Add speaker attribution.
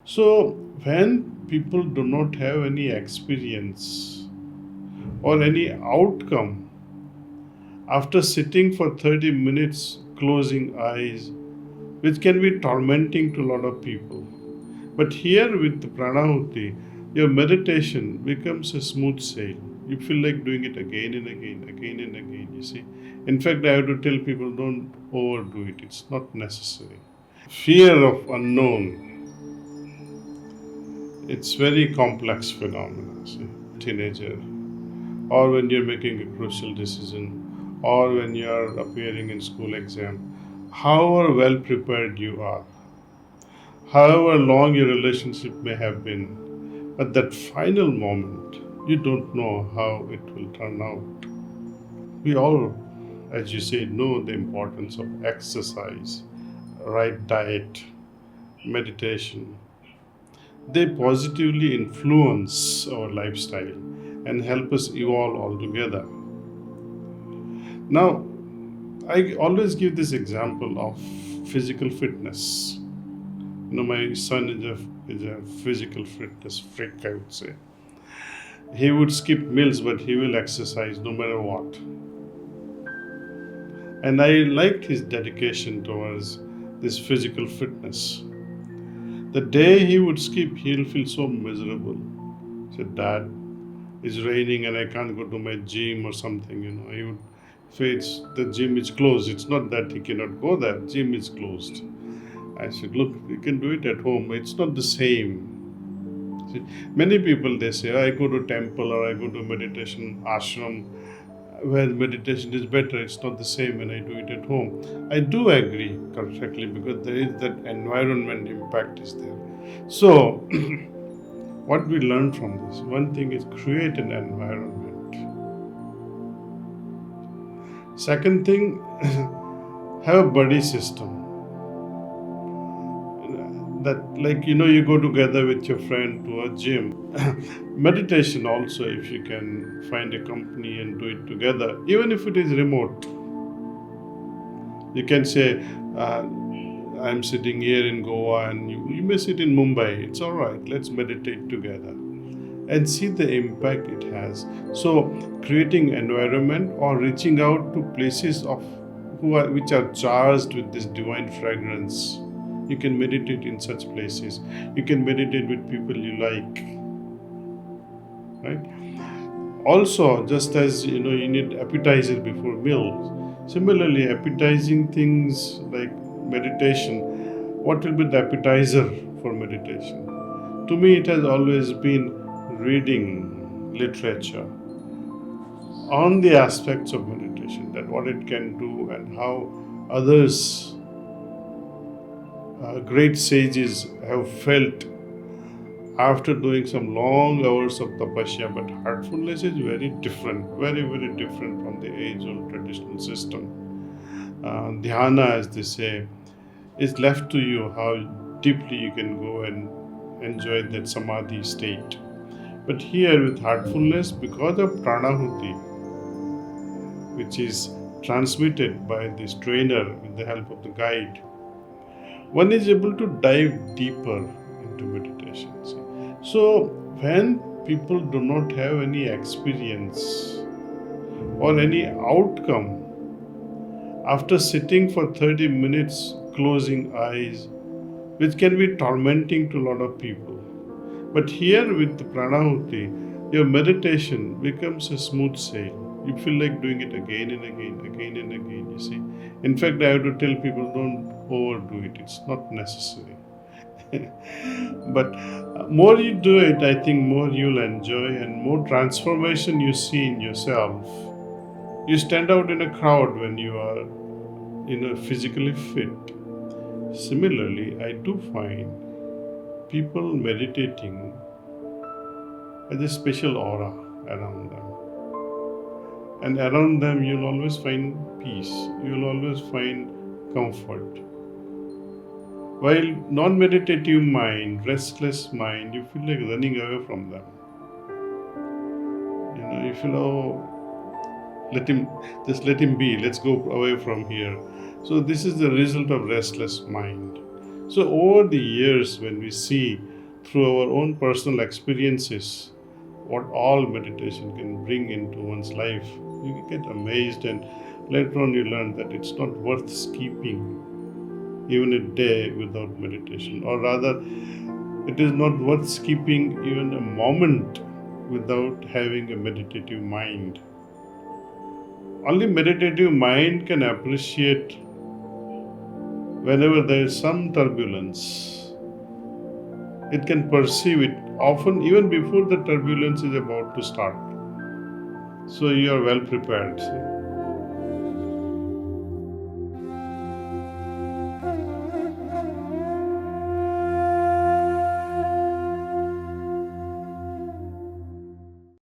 Speaker 1: So when people do not have any experience or any outcome after sitting for 30 minutes closing eyes, which can be tormenting to a lot of people. But here with the pranahuti, your meditation becomes a smooth sail. You feel like doing it again and again, again and again, you see. In fact, I have to tell people don't overdo it, it's not necessary. Fear of unknown, it's very complex phenomenon, see. Teenager, or when you're making a crucial decision, or when you're appearing in school exam, however well prepared you are, however long your relationship may have been, at that final moment, you don't know how it will turn out. We all, as you say, know the importance of exercise, right diet, meditation. They positively influence our lifestyle and help us evolve altogether. Now, I always give this example of physical fitness. My son is a physical fitness freak, I would say. He would skip meals, but he will exercise no matter what. And I liked his dedication towards this physical fitness. The day he would skip, he'll feel so miserable. He said, Dad, it's raining and I can't go to my gym or something, He would face the gym is closed. It's not that he cannot go there, gym is closed. I said, look, you can do it at home. It's not the same. See, many people, they say, I go to temple or I go to meditation ashram where meditation is better. It's not the same when I do it at home. I do agree perfectly because there is that environment impact is there. So, what we learn from this, one thing is create an environment. Second thing, have a buddy system. That you go together with your friend to a gym. Meditation also, if you can find a company and do it together, even if it is remote. You can say, I'm sitting here in Goa and you may sit in Mumbai. It's all right, let's meditate together and see the impact it has. So creating environment or reaching out to places which are charged with this divine fragrance. You can meditate in such places. You can meditate with people you like. Right? Also, just as you need appetizer before meals. Similarly, appetizing things like meditation. What will be the appetizer for meditation? To me, it has always been reading literature on the aspects of meditation, that what it can do and how others, great sages, have felt after doing some long hours of tapasya. But heartfulness is very different, very, very different from the age-old traditional system. Dhyana, as they say, is left to you how deeply you can go and enjoy that samadhi state. But here with heartfulness, because of pranahuti, which is transmitted by this trainer with the help of the guide, one is able to dive deeper into meditation. So when people do not have any experience or any outcome after sitting for 30 minutes closing eyes, which can be tormenting to a lot of people. But here with the pranahuti, your meditation becomes a smooth sail. You feel like doing it again and again, again and again, you see. In fact, I have to tell people don't overdo it. It's not necessary. But more you do it, I think more you'll enjoy and more transformation you see in yourself. You stand out in a crowd when you are physically fit. Similarly, I do find people meditating has a special aura around them. And around them, you'll always find peace. You'll always find comfort. While non-meditative mind, restless mind, you feel like running away from them. You feel, let him be. Let's go away from here. So this is the result of restless mind. So over the years, when we see through our own personal experiences what all meditation can bring into one's life, you get amazed, and later on you learn that it's not worth skipping even a day without meditation, or rather, it is not worth skipping even a moment without having a meditative mind. Only meditative mind can appreciate whenever there is some turbulence. It can perceive it often even before the turbulence is about to start. So you are well prepared. See?